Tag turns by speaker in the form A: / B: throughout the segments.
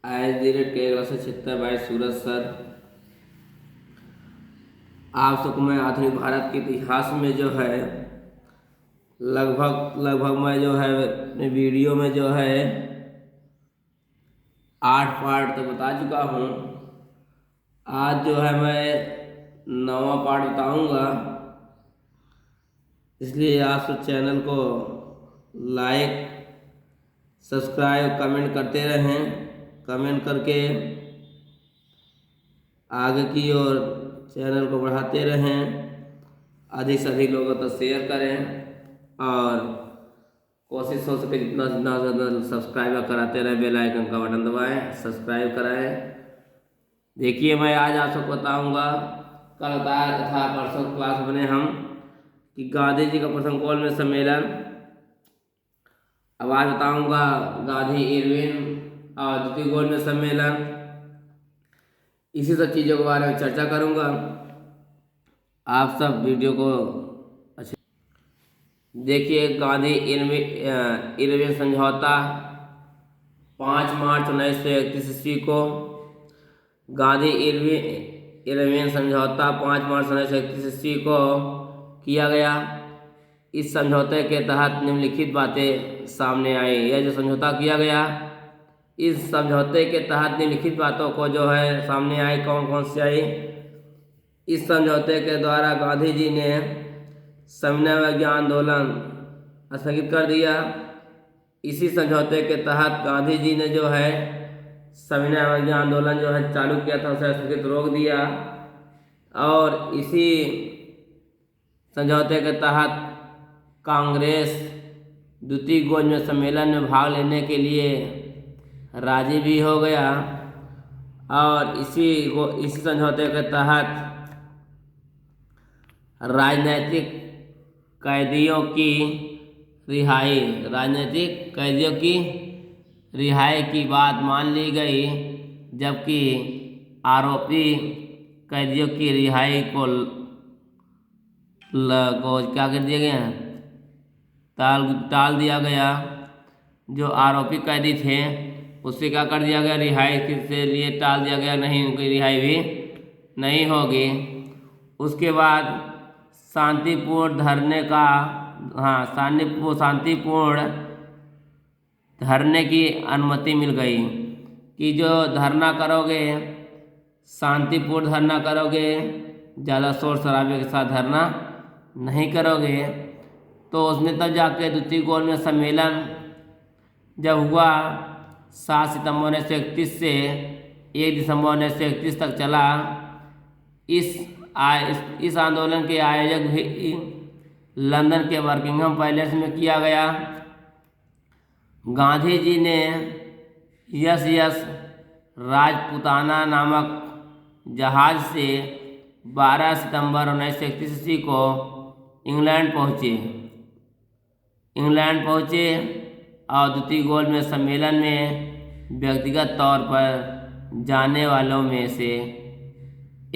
A: IS-76 by Suraj sir. आप सबको मैं आधुनिक भारत के इतिहास में जो है लगभग मैं जो है अपने वीडियो में जो है 8 पार्ट तक बता चुका हूँ। आज जो है मैं 9वां पार्ट बताऊँगा, इसलिए आप सब चैनल को लाइक सब्सक्राइब कमेंट करते रहें। कमेंट करके आगे की ओर चैनल को बढ़ाते रहें, अधिक से अधिक लोगों तक शेयर करें और कोशिश हो सके जितना ज़्यादा सब्सक्राइब कराते रहें। बेल आइकन का बटन दबाएं, सब्सक्राइब कराएं। देखिए मैं आज आप सबको बताऊंगा, कल बताया था परसों क्लास बने हम कि गांधी जी का प्रथम कॉल में सम्मेलन। अब आज बताऊंगा गांधी इरविन और द्वितीय गोल में सम्मेलन। इसी सब चीज़ों के बारे में चर्चा करूंगा। आप सब वीडियो को अच्छे देखिए। गांधी इरविन समझौता 5 मार्च 1931 ईस्वी को। गांधी इरविन समझौता 5 मार्च 1931 ईस्वी को किया गया। इस समझौते के तहत निम्नलिखित बातें सामने आई। यह जो समझौता किया गया, इस समझौते के तहत निम्नलिखित बातों को जो है सामने आई। कौन कौन सी आई? इस समझौते के द्वारा गांधी जी ने सविनय अवज्ञा आंदोलन स्थगित कर दिया। इसी समझौते के तहत गांधी जी ने जो है सविनय अवज्ञा आंदोलन जो है चालू किया था, उसे स्थगित रोक दिया। और इसी समझौते के तहत कांग्रेस द्वितीय गोलमेज सम्मेलन में भाग लेने के लिए राजी भी हो गया। और इसी समझौते के तहत राजनीतिक कैदियों की रिहाई की बात मान ली गई, जबकि आरोपी कैदियों की रिहाई को क्या कर दिया गया, टाल दिया गया। जो आरोपी कैदी थे उससे क्या कर दिया गया, रिहाई के लिए टाल दिया गया, नहीं उनकी रिहाई भी नहीं होगी। उसके बाद शांतिपूर्ण धरने की अनुमति मिल गई कि जो धरना करोगे, शांतिपूर्ण धरना करोगे, ज़्यादा शोर शराबे के साथ धरना नहीं करोगे। तो उसमें तब जाके द्वितीय गोलमेज सम्मेलन जब हुआ 7 सितंबर 1931 से 1 दिसंबर 1931 तक चला। इस आंदोलन के आयोजक भी लंदन के बकिंघम पैलेस में किया गया। गांधी जी ने यस राजपुताना नामक जहाज से 12 सितंबर 1931 ईस्वी को इंग्लैंड पहुँचे और द्वितीय गोलमेज सम्मेलन में व्यक्तिगत तौर पर जाने वालों में से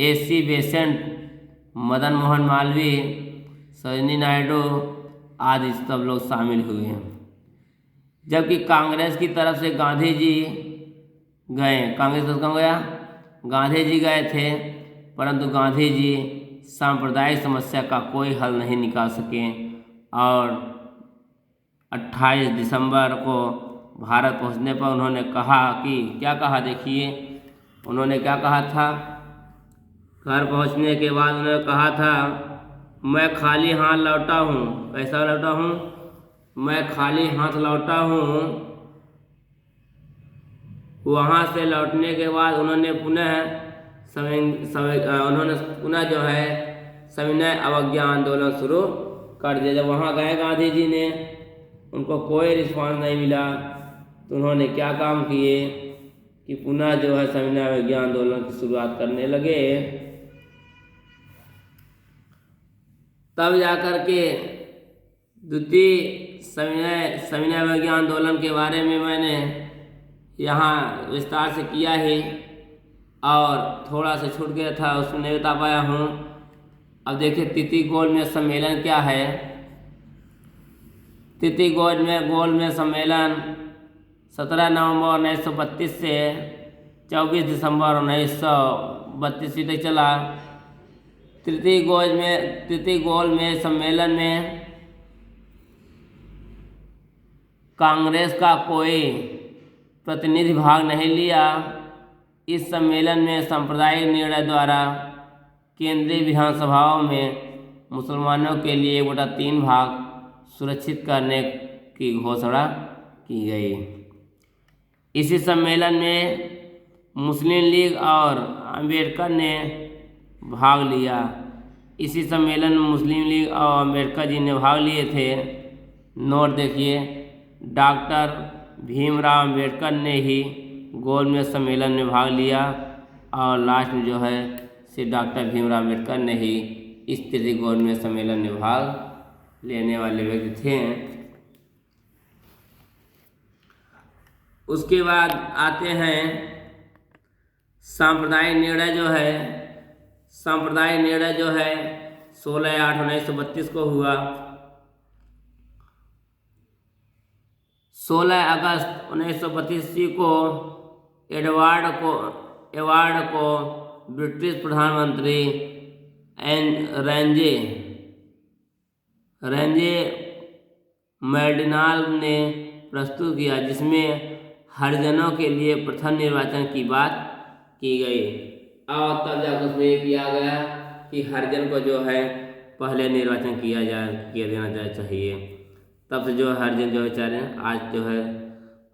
A: AC बेसेंट, मदन मोहन मालवीय, सरोजिनी नायडू आदि सब लोग शामिल हुए। जबकि कांग्रेस की तरफ से गांधी जी गए। कांग्रेस तो कहाँ गया? गांधी जी गए थे, परंतु गांधी जी सांप्रदायिक समस्या का कोई हल नहीं निकाल सके। और 28 दिसंबर को भारत पहुंचने पर उन्होंने कहा कि क्या कहा, देखिए उन्होंने क्या कहा था। घर पहुंचने के बाद उन्होंने कहा था, मैं खाली हाथ लौटा हूँ। कैसा लौटा हूँ? मैं खाली हाथ लौटा हूँ। वहाँ से लौटने के बाद उन्होंने पुनः जो है सविनय अवज्ञा आंदोलन शुरू कर दिया। जब वहाँ गए गांधी जी ने, उनको कोई रिस्पांस नहीं मिला, तो उन्होंने क्या काम किए कि पुनः जो है सविनय अवज्ञा आंदोलन की शुरुआत करने लगे। तब जाकर के द्वितीय सविनय अवज्ञा आंदोलन के बारे में मैंने यहाँ विस्तार से किया है, और थोड़ा सा छूट गया था, उसमें नहीं बता पाया हूँ। अब देखिए तृतीय गोलमेज सम्मेलन क्या है। तृतीय गोलमेज सम्मेलन 17 नवंबर 1932 से 24 दिसंबर 1932 तक चला। तृतीय गोलमेज सम्मेलन में कांग्रेस का कोई प्रतिनिधि भाग नहीं लिया। इस सम्मेलन में सांप्रदायिक निर्णय द्वारा केंद्रीय विधानसभाओं में मुसलमानों के लिए 1/3 भाग सुरक्षित करने की घोषणा की गई। इसी सम्मेलन में मुस्लिम लीग और अम्बेडकर ने भाग लिया। इसी सम्मेलन में मुस्लिम लीग और अम्बेडकर जी ने भाग लिए थे। नोट देखिए, डॉक्टर भीमराव अम्बेडकर ने ही गोलमेज सम्मेलन में भाग लिया और लास्ट में जो है श्री डॉक्टर भीमराव अम्बेडकर ने ही इस तृतीय गोलमेज सम्मेलन में भाग लेने वाले व्यक्ति थे। उसके बाद आते हैं सांप्रदायिक निर्णय जो है 16/8/1932 को हुआ। 16 अगस्त 1932 को एडवर्ड को ब्रिटिश प्रधानमंत्री रेंजे मैक्डोनाल्ड ने प्रस्तुत किया, जिसमें हरिजनों के लिए प्रथम निर्वाचन की बात की गई। और तब जाकर उसमें ये किया गया कि हरिजन को जो है पहले निर्वाचन किया देना चाहिए। तब से जो हरिजन जो बेचारे आज जो है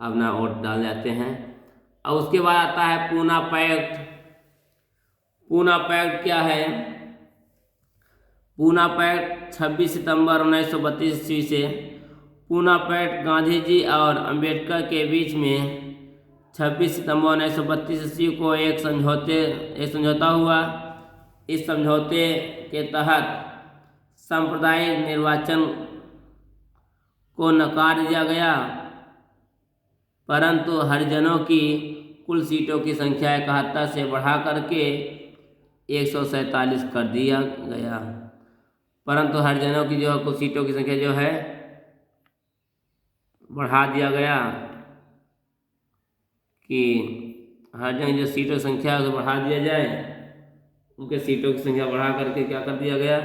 A: अपना वोट डाल जाते हैं। और उसके बाद आता है पूना पैक्ट। पूना पैक्ट क्या है? पूना पैक्ट 26 सितंबर 1932 ईस्वी से। पूना पैक्ट गांधी जी और अम्बेडकर के बीच में 26 सितंबर 1932 ईस्वी को एक समझौता हुआ। इस समझौते के तहत सांप्रदायिक निर्वाचन को नकार दिया गया, परंतु हरिजनों की कुल सीटों की संख्या 71 से बढ़ा करके 147 कर दिया गया। परंतु हरिजनों की जो कुल सीटों की संख्या जो है बढ़ा दिया गया कि हरिजन की जो सीटों की संख्या है उसे बढ़ा दिया जाए। उनके सीटों की संख्या बढ़ा करके क्या कर दिया गया?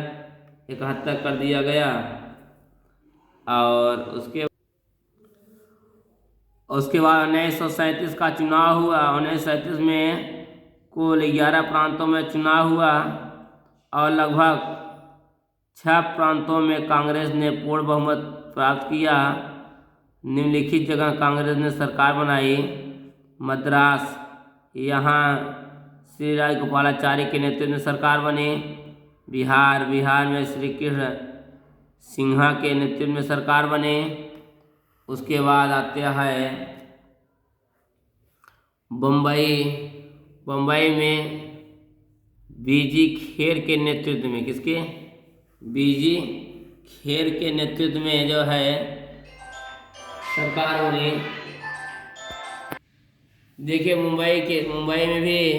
A: 71 कर दिया गया। और उसके बाद 1937 का चुनाव हुआ। 1937 में कुल 11 प्रांतों में चुनाव हुआ और लगभग 6 प्रांतों में कांग्रेस ने पूर्ण बहुमत प्राप्त किया। निम्नलिखित जगह कांग्रेस ने सरकार बनाई। मद्रास, यहाँ श्री राजगोपालाचारी के नेतृत्व में सरकार बनी। बिहार में श्री कृष्ण सिन्हा के नेतृत्व में सरकार बनी। उसके बाद आता है बम्बई में बीजी खेर के नेतृत्व में, किसके? बीजी खेर के नेतृत्व में जो है सरकार बनी। देखिए मुंबई में भी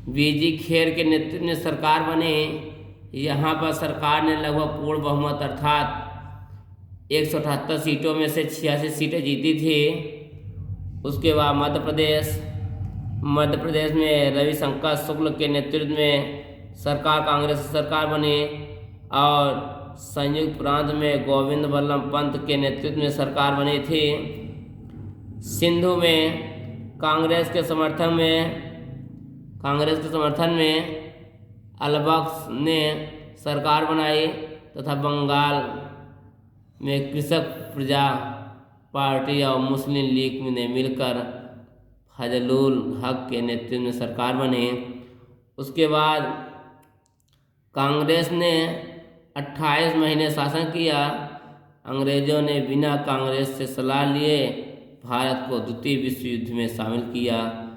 A: बीजी खेर के नेतृत्व में सरकार बनी। यहाँ पर सरकार ने लगभग पूर्ण बहुमत अर्थात 178 सीटों में से 86 सीटें जीती थी। उसके बाद मध्य प्रदेश में रविशंकर शुक्ल के नेतृत्व में कांग्रेस सरकार बनी और संयुक्त प्रांत में गोविंद वल्लभ पंत के नेतृत्व में सरकार बनी थी। सिंधु में कांग्रेस के समर्थन में अलबख्श ने सरकार बनाई तथा बंगाल में कृषक प्रजा पार्टी और मुस्लिम लीग ने मिलकर फजलुल हक के नेतृत्व में सरकार बनी। उसके बाद कांग्रेस ने 28 महीने शासन किया। अंग्रेजों ने बिना कांग्रेस से सलाह लिए भारत को द्वितीय विश्व युद्ध में शामिल किया।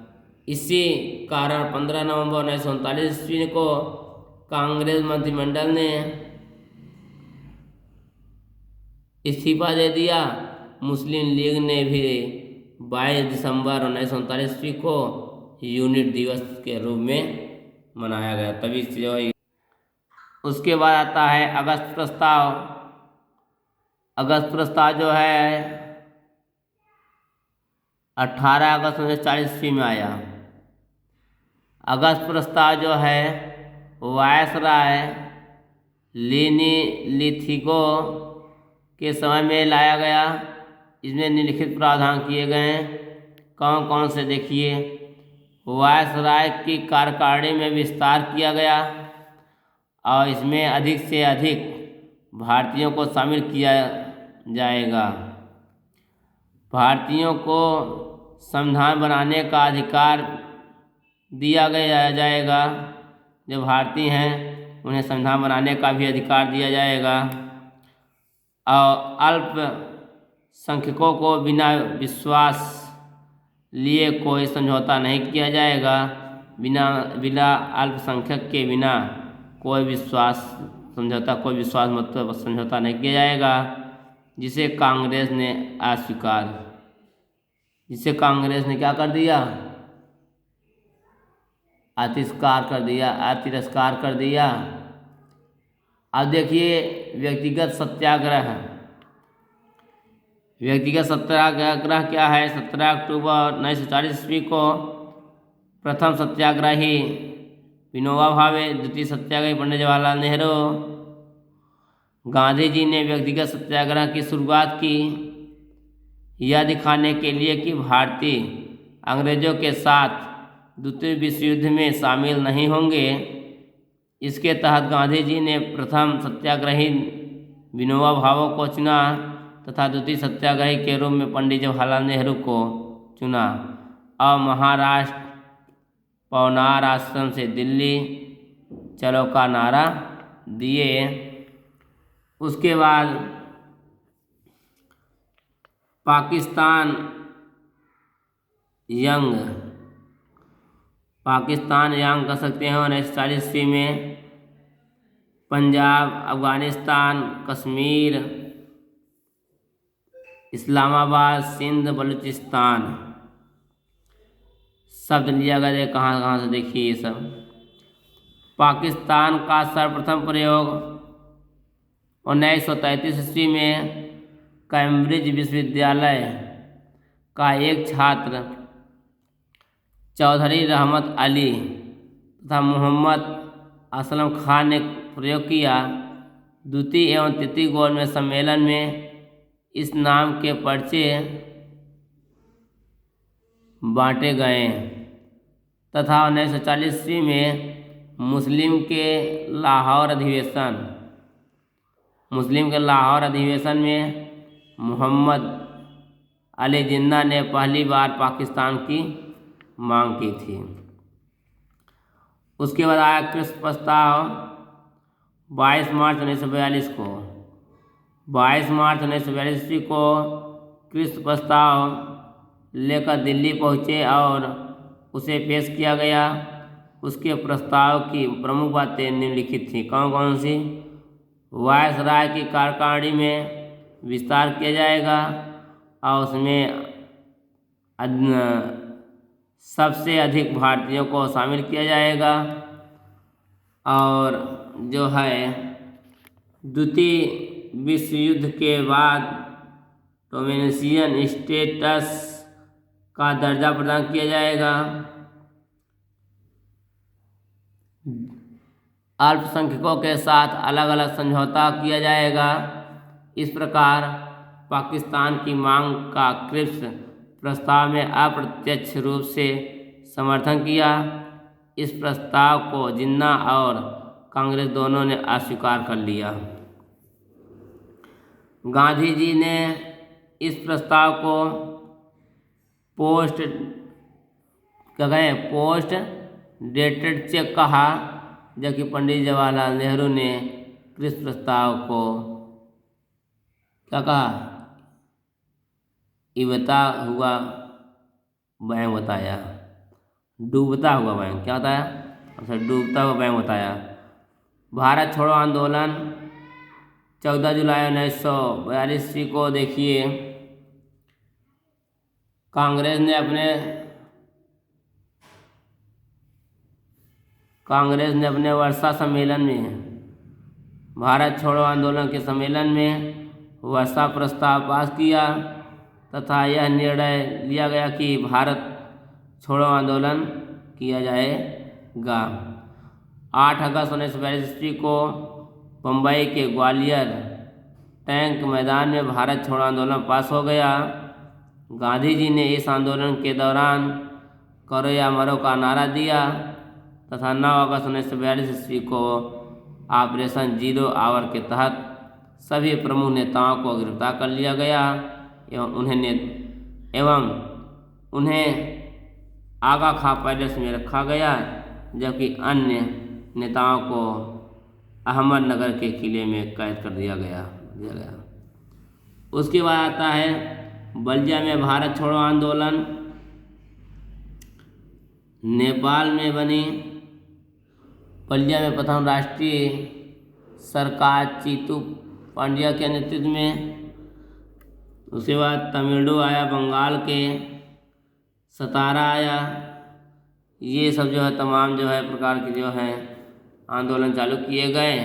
A: इसी कारण 15 नवंबर 1939 ईस्वी को कांग्रेस मंत्रिमंडल ने इस्तीफा दे दिया। मुस्लिम लीग ने भी 22 दिसंबर 1939 ईस्वी को यूनिट दिवस के रूप में मनाया गया, तभी जो है। उसके बाद आता है अगस्त प्रस्ताव जो है 18 अगस्त 1940 में आया। अगस्त प्रस्ताव जो है वायसराय लेनी लिथिगो के समय में लाया गया। इसमें निम्नलिखित प्रावधान किए गए हैं। कौन कौन से देखिए। वायसराय की कार्यकारिणी में विस्तार किया गया और इसमें अधिक से अधिक भारतीयों को शामिल किया जाएगा। भारतीयों को संविधान बनाने का अधिकार दिया गया जाएगा। जो भारतीय हैं उन्हें संविधान बनाने का भी अधिकार दिया जाएगा। और अल्पसंख्यकों को बिना विश्वास लिए कोई समझौता नहीं किया जाएगा। बिना अल्पसंख्यक के बिना कोई विश्वास मत समझौता नहीं किया जाएगा। जिसे कांग्रेस ने क्या कर दिया, तिरस्कार कर दिया। अब देखिए व्यक्तिगत सत्याग्रह क्या है। 17 अक्टूबर 1940 को प्रथम सत्याग्रही विनोबा भावे, द्वितीय सत्याग्रही पंडित जवाहरलाल नेहरू। गांधी जी ने व्यक्तिगत सत्याग्रह की शुरुआत की यह दिखाने के लिए कि भारतीय अंग्रेजों के साथ द्वितीय विश्व युद्ध में शामिल नहीं होंगे। इसके तहत गांधी जी ने प्रथम सत्याग्रही विनोबा भावे को चुना तथा द्वितीय सत्याग्रही के रूप में पंडित जवाहरलाल नेहरू को चुना और महाराष्ट्र पवनार आश्रम से दिल्ली चलो का नारा दिए। उसके बाद पाकिस्तान यंग कर सकते हैं 1940 में। पंजाब, अफगानिस्तान, कश्मीर, इस्लामाबाद, सिंध, बलूचिस्तान शब्द लिया गया। कहाँ से देखिए ये सब। पाकिस्तान का सर्वप्रथम प्रयोग 1933 में कैम्ब्रिज विश्वविद्यालय का एक छात्र चौधरी रहमत अली तथा मोहम्मद असलम खान ने प्रयोग किया। द्वितीय एवं तृतीय गोलमेज सम्मेलन में इस नाम के पर्चे बांटे गए तथा 1940 में मुस्लिम के लाहौर अधिवेशन में मोहम्मद अली जिन्ना ने पहली बार पाकिस्तान की मांग की थी। उसके बाद आया क्रिप्स प्रस्ताव 22 मार्च 1942 को। 22 मार्च 1942 को क्रिप्स प्रस्ताव लेकर दिल्ली पहुँचे और उसे पेश किया गया। उसके प्रस्ताव की प्रमुख बातें निम्नलिखित थी। कौन कौन सी। वायसराय की कार्यकारिणी में विस्तार किया जाएगा और उसमें सबसे अधिक भारतीयों को शामिल किया जाएगा। और जो है द्वितीय विश्व युद्ध के बाद डोमिनियन स्टेटस का दर्जा प्रदान किया जाएगा। अल्पसंख्यकों के साथ अलग अलग समझौता किया जाएगा। इस प्रकार पाकिस्तान की मांग का क्रिप्स प्रस्ताव में अप्रत्यक्ष रूप से समर्थन किया। इस प्रस्ताव को जिन्ना और कांग्रेस दोनों ने अस्वीकार कर लिया। गांधी जी ने इस प्रस्ताव को पोस्ट डेटेड चेक कहा, जबकि पंडित जवाहरलाल नेहरू ने क्रिप्स प्रस्ताव को क्या कहा, इबता हुआ बैंक बताया। डूबता हुआ बैंक क्या बताया, अच्छा डूबता हुआ बैंक बताया। भारत छोड़ो आंदोलन 14 जुलाई 1942 को देखिए कांग्रेस ने अपने वर्षा सम्मेलन में, भारत छोड़ो आंदोलन के सम्मेलन में वर्षा प्रस्ताव पास किया तथा यह निर्णय लिया गया कि भारत छोड़ो आंदोलन किया जाएगा। 8 अगस्त 1942 ईस्वी को बम्बई के ग्वालियर टैंक मैदान में भारत छोड़ो आंदोलन पास हो गया। गांधी जी ने इस आंदोलन के दौरान करो या मरो का नारा दिया तथा 9 अगस्त 1942 ईस्वी को ऑपरेशन जीरो आवर के तहत सभी प्रमुख नेताओं को गिरफ्तार कर लिया गया एवं उन्हें आगा खां पैलेस में रखा गया, जबकि अन्य नेताओं को अहमदनगर के किले में कैद कर दिया गया। उसके बाद आता है बलिया में भारत छोड़ो आंदोलन। नेपाल में बनी बलिया में प्रथम राष्ट्रीय सरकार चीतू पांड्या के नेतृत्व में। उसके बाद तमिलनाडु आया, बंगाल के सतारा आया। ये सब जो है तमाम जो है प्रकार के जो है आंदोलन चालू किए गए।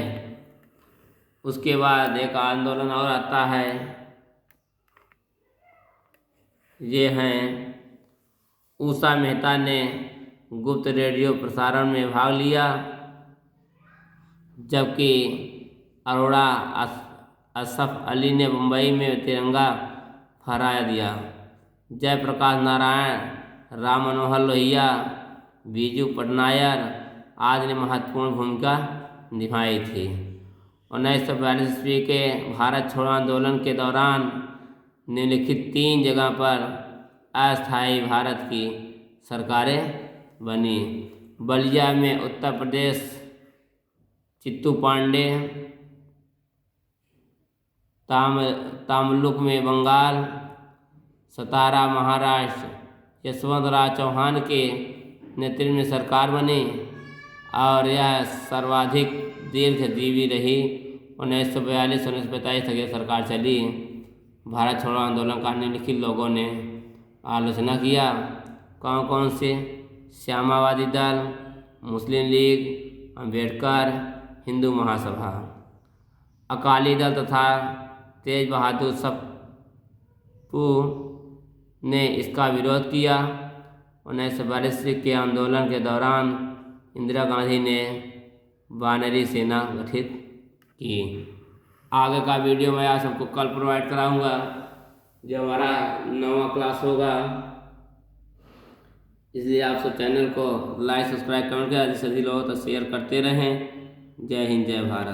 A: उसके बाद एक आंदोलन और आता है, ये हैं उषा मेहता ने गुप्त रेडियो प्रसारण में भाग लिया, जबकि अरोड़ा असफ अली ने मुंबई में तिरंगा फहरा दिया। जयप्रकाश नारायण, राम मनोहर लोहिया, बीजू पटनायक आदि ने महत्वपूर्ण भूमिका निभाई थी। 1942 ईस्वी के भारत छोड़ो आंदोलन के दौरान निम्नलिखित 3 जगह पर अस्थायी भारत की सरकारें बनी। बलिया में उत्तर प्रदेश चित्तू पांडे, तामलुक में बंगाल, सतारा महाराष्ट्र यशवंतराव चौहान के नेतृत्व में सरकार बनी और यह सर्वाधिक दीर्घजीवी रही। 1942 से 1945 तक यह सरकार चली। भारत छोड़ो आंदोलन का निम्नलिखित लोगों ने आलोचना किया। कौन कौन से? श्यामावादी दल, मुस्लिम लीग, अम्बेडकर, हिंदू महासभा। अकाली दल तथा तेज बहादुर सप्पू ने इसका विरोध किया। 1942 के आंदोलन के दौरान इंदिरा गांधी ने वानरी सेना गठित की। आगे का वीडियो मैं आप सबको कल प्रोवाइड कराऊंगा, जो हमारा 9वां क्लास होगा। इसलिए आप सब चैनल को लाइक, सब्सक्राइब, कमेंट कर सभी लोगों तक शेयर करते रहें। जय हिंद, जय भारत।